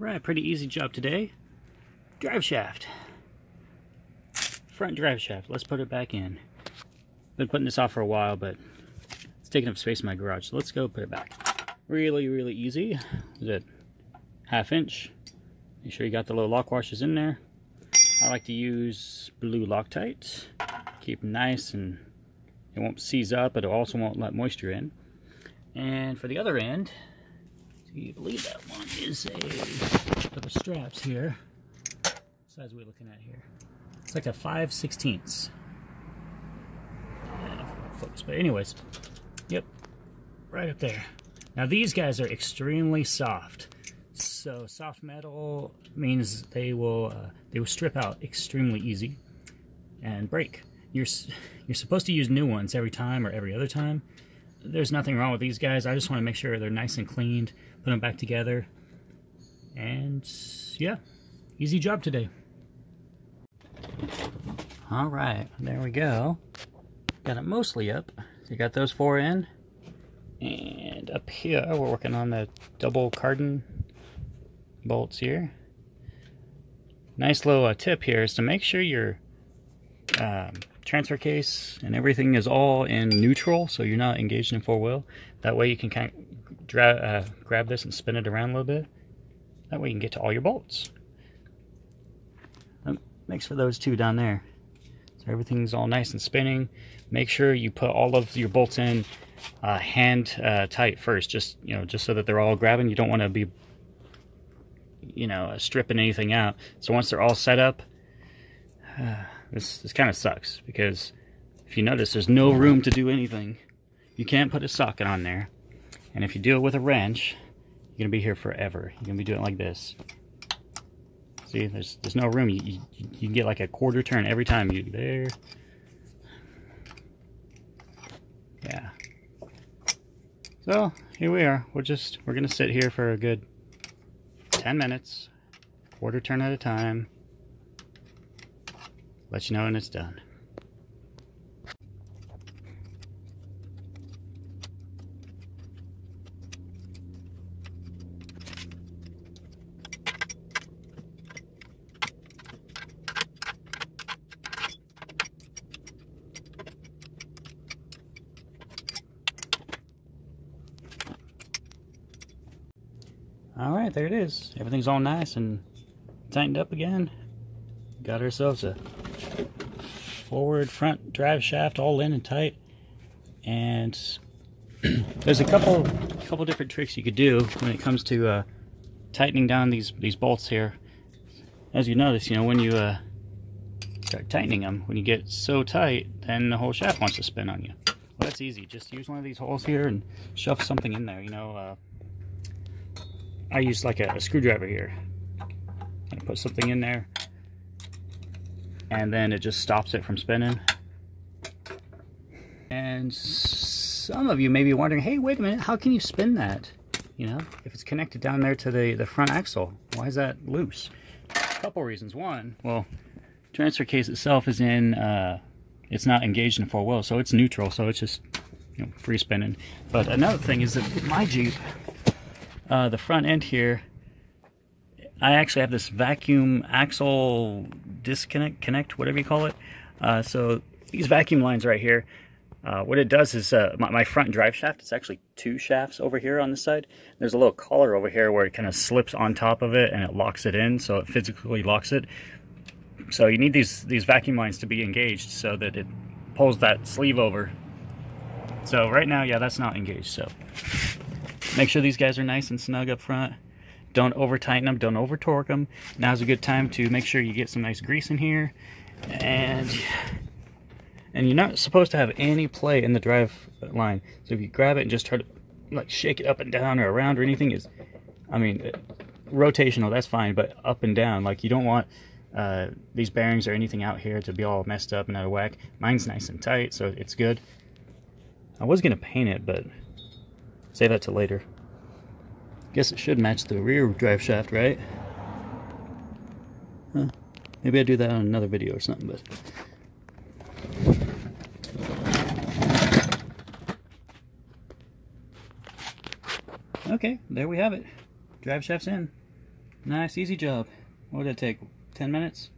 Alright, pretty easy job today. Drive shaft. Front drive shaft. Let's put it back in. Been putting this off for a while, but it's taking up space in my garage. So let's go put it back. Really, really easy. Is it ½ inch? Make sure you got the little lock washers in there. I like to use blue Loctite. Keep them nice and it won't seize up, but it also won't let moisture in. And for the other end, do you believe that one is a the straps here? What size are we looking at here? It's like a 5/16. Focus, but anyways, yep, right up there. Now these guys are extremely soft. So soft metal means they will strip out extremely easy and break. You're supposed to use new ones every time or every other time. There's nothing wrong with these guys. I just want to make sure they're nice and cleaned, put them back together, and yeah, easy job today. All right, there we go. Got it mostly up. So you got those 4 in, and up here we're working on the double cardan bolts here. Nice little tip here is to make sure your transfer case and everything is all in neutral, so you're not engaged in 4-wheel. That way you can kind of grab this and spin it around a little bit. That way you can get to all your bolts. That makes for those 2 down there. So everything's all nice and spinning. Make sure you put all of your bolts in hand tight first, just so that they're all grabbing. You don't want to be stripping anything out. So once they're all set up, this kind of sucks, because if you notice, there's no room to do anything. You can't put a socket on there, and if you do it with a wrench, you're gonna be here forever. You're gonna be doing it like this. See, there's no room. You can get like a quarter turn every time you there. Yeah. So here we are. We're gonna sit here for a good 10 minutes, quarter turn at a time. Let you know when it's done. Alright, there it is. Everything's all nice and tightened up again. Got ourselves a forward front drive shaft all in and tight. And there's a couple different tricks you could do when it comes to tightening down these bolts here. As you notice, when you start tightening them, when you get so tight, then the whole shaft wants to spin on you. Well, that's easy. Just use one of these holes here and shove something in there. I use like a screwdriver here. I put something in there, and then it just stops it from spinning. And some of you may be wondering, hey, wait a minute, how can you spin that? If it's connected down there to the front axle, why is that loose? A couple reasons. One, well, transfer case itself is in, it's not engaged in 4-wheel, so it's neutral, so it's just free spinning. But another thing is that with my Jeep, the front end here, I actually have this vacuum axle connect, whatever you call it. So these vacuum lines right here, what it does is my front drive shaft, it's actually 2 shafts over here on this side. There's a little collar over here where it kind of slips on top of it and it locks it in, so it physically locks it. So you need these vacuum lines to be engaged so that it pulls that sleeve over. So right now, yeah, that's not engaged. So make sure these guys are nice and snug up front. Don't over tighten them, don't over torque them. Now's a good time to make sure you get some nice grease in here. And you're not supposed to have any play in the drive line. So if you grab it and just try to like shake it up and down or around or anything, rotational, that's fine, but up and down, like you don't want these bearings or anything out here to be all messed up and out of whack. Mine's nice and tight, so it's good. I was gonna paint it, but save that till later. Guess it should match the rear drive shaft, right? Huh. Maybe I'll do that on another video or something, but okay, there we have it. Drive shaft's in. Nice, easy job. What did it take? 10 minutes?